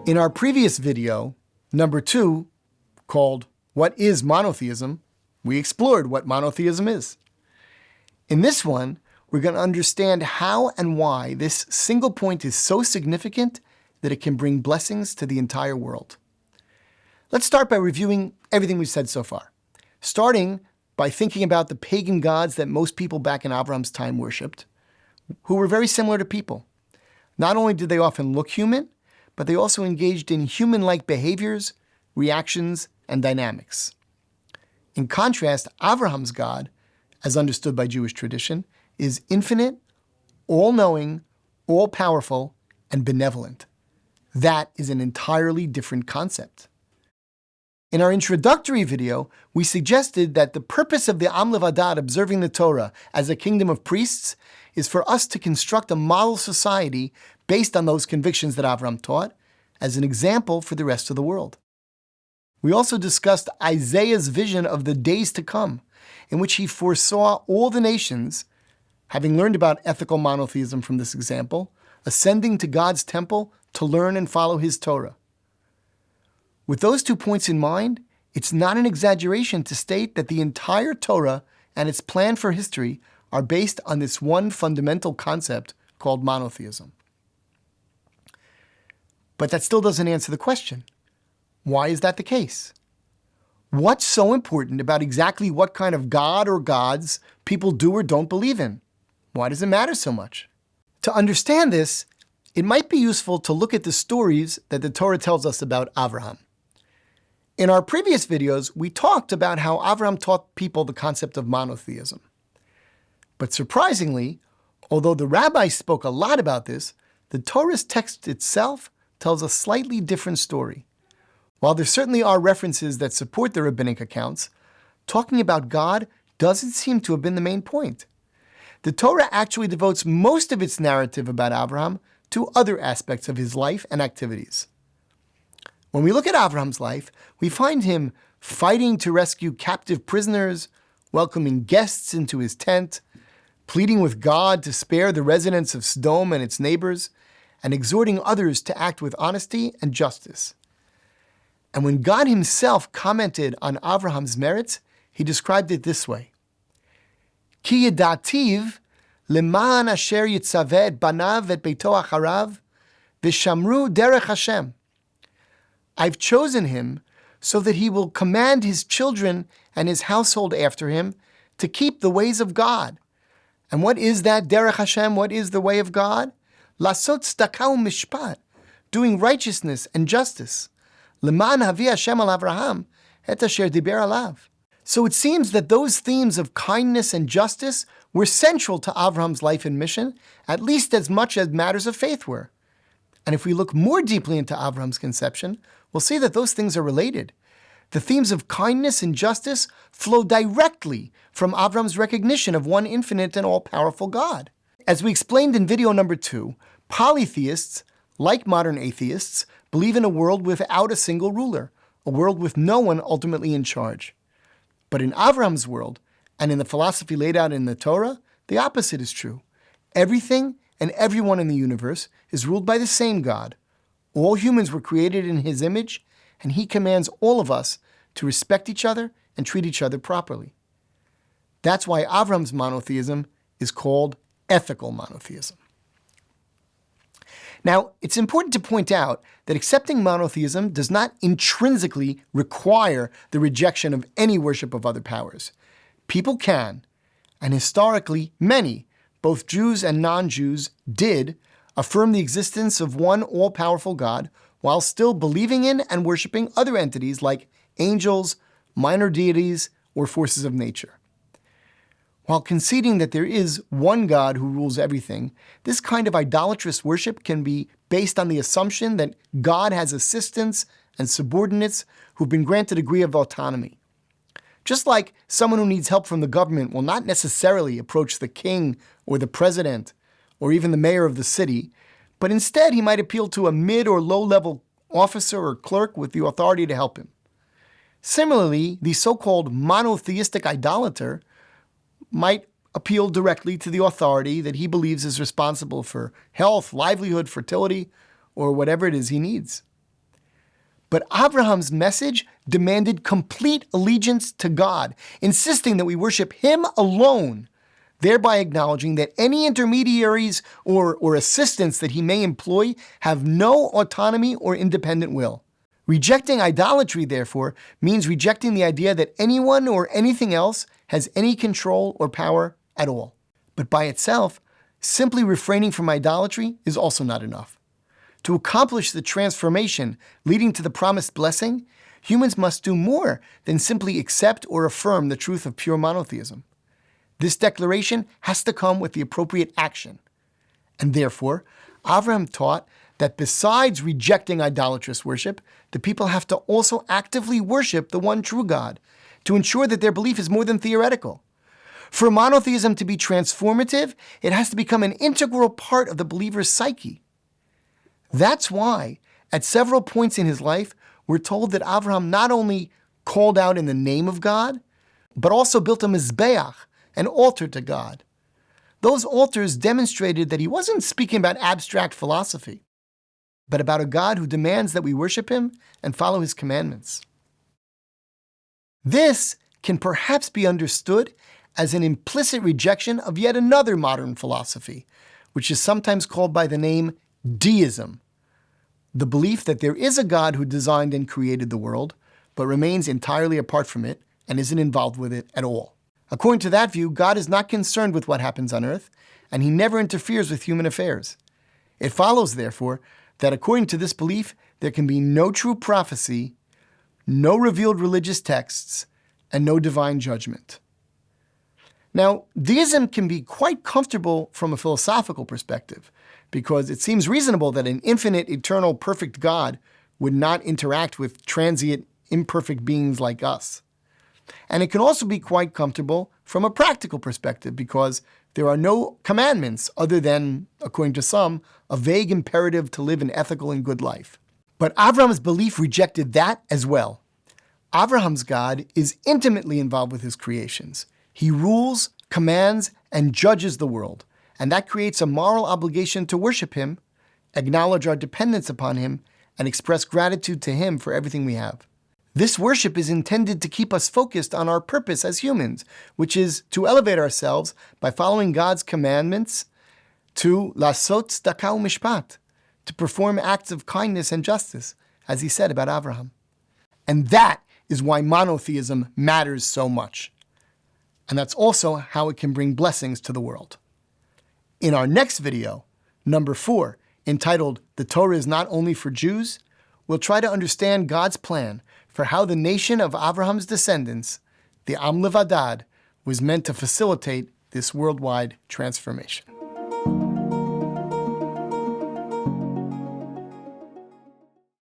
In our previous video, number 2, called What is Monotheism?, we explored what monotheism is. In this one, we're going to understand how and why this single point is so significant that it can bring blessings to the entire world. Let's start by reviewing everything we've said so far, starting by thinking about the pagan gods that most people back in Avraham's time worshipped, who were very similar to people. Not only did they often look human, but they also engaged in human-like behaviors, reactions, and dynamics. In contrast, Avraham's God, as understood by Jewish tradition, is infinite, all-knowing, all-powerful, and benevolent. That is an entirely different concept. In our introductory video, we suggested that the purpose of the Levadad observing the Torah as a kingdom of priests is for us to construct a model society based on those convictions that Avraham taught as an example for the rest of the world. We also discussed Isaiah's vision of the days to come, in which he foresaw all the nations, having learned about ethical monotheism from this example, ascending to God's temple to learn and follow his Torah. With those 2 points in mind, it's not an exaggeration to state that the entire Torah and its plan for history are based on this one fundamental concept called monotheism. But that still doesn't answer the question. Why is that the case? What's so important about exactly what kind of God or gods people do or don't believe in? Why does it matter so much? To understand this, it might be useful to look at the stories that the Torah tells us about Avraham. In our previous videos, we talked about how Avraham taught people the concept of monotheism. But surprisingly, although the rabbis spoke a lot about this, the Torah's text itself tells a slightly different story. While there certainly are references that support the rabbinic accounts, talking about God doesn't seem to have been the main point. The Torah actually devotes most of its narrative about Avraham to other aspects of his life and activities. When we look at Avraham's life, we find him fighting to rescue captive prisoners, welcoming guests into his tent, pleading with God to spare the residents of Sodom and its neighbors, and exhorting others to act with honesty and justice. And when God himself commented on Avraham's merits, he described it this way: Ki yedativ leman asher yitzaveh et banav et beito acharav v'shamru derech Hashem. I've chosen him so that he will command his children and his household after him to keep the ways of God. And what is that derech Hashem? What is the way of God? Lasot tzedakah u'mishpat, doing righteousness and justice. Leman havi Hashem al Avraham et asher diber alav. So it seems that those themes of kindness and justice were central to Avraham's life and mission, at least as much as matters of faith were. And if we look more deeply into Avraham's conception, we'll see that those things are related. The themes of kindness and justice flow directly from Avraham's recognition of one infinite and all-powerful God. As we explained in video number 2, polytheists, like modern atheists, believe in a world without a single ruler, a world with no one ultimately in charge. But in Avraham's world, and in the philosophy laid out in the Torah, the opposite is true. Everything and everyone in the universe is ruled by the same God. All humans were created in his image, and he commands all of us to respect each other and treat each other properly. That's why Avraham's monotheism is called ethical monotheism. Now, it's important to point out that accepting monotheism does not intrinsically require the rejection of any worship of other powers. People can, and historically many, both Jews and non-Jews, did affirm the existence of one all-powerful God while still believing in and worshiping other entities like angels, minor deities, or forces of nature. While conceding that there is one God who rules everything, this kind of idolatrous worship can be based on the assumption that God has assistants and subordinates who've been granted a degree of autonomy. Just like someone who needs help from the government will not necessarily approach the king or the president or even the mayor of the city, but instead he might appeal to a mid or low-level officer or clerk with the authority to help him. Similarly, the so-called monotheistic idolater might appeal directly to the authority that he believes is responsible for health, livelihood, fertility, or whatever it is he needs. But Abraham's message demanded complete allegiance to God, insisting that we worship Him alone, thereby acknowledging that any intermediaries or assistants that He may employ have no autonomy or independent will. Rejecting idolatry, therefore, means rejecting the idea that anyone or anything else has any control or power at all. But by itself, simply refraining from idolatry is also not enough. To accomplish the transformation leading to the promised blessing, humans must do more than simply accept or affirm the truth of pure monotheism. This declaration has to come with the appropriate action. And therefore, Abraham taught that besides rejecting idolatrous worship, the people have to also actively worship the one true God to ensure that their belief is more than theoretical. For monotheism to be transformative, it has to become an integral part of the believer's psyche. That's why, at several points in his life, we're told that Abraham not only called out in the name of God, but also built a mizbeach, an altar to God. Those altars demonstrated that he wasn't speaking about abstract philosophy, but about a God who demands that we worship Him and follow His commandments. This can perhaps be understood as an implicit rejection of yet another modern philosophy, which is sometimes called by the name deism, the belief that there is a God who designed and created the world, but remains entirely apart from it and isn't involved with it at all. According to that view, God is not concerned with what happens on earth, and He never interferes with human affairs. It follows, therefore, that according to this belief, there can be no true prophecy, no revealed religious texts, and no divine judgment. Now, deism can be quite comfortable from a philosophical perspective, because it seems reasonable that an infinite, eternal, perfect God would not interact with transient, imperfect beings like us. And it can also be quite comfortable from a practical perspective, because there are no commandments other than, according to some, a vague imperative to live an ethical and good life. But Abraham's belief rejected that as well. Abraham's God is intimately involved with His creations. He rules, commands, and judges the world, and that creates a moral obligation to worship Him, acknowledge our dependence upon Him, and express gratitude to Him for everything we have. This worship is intended to keep us focused on our purpose as humans, which is to elevate ourselves by following God's commandments, to lasot tzedakah u'mishpat, to perform acts of kindness and justice, as He said about Abraham. And that is why monotheism matters so much. And that's also how it can bring blessings to the world. In our next video, number 4, entitled "The Torah is Not Only for Jews," we'll try to understand God's plan for how the nation of Abraham's descendants, the Levadad, was meant to facilitate this worldwide transformation.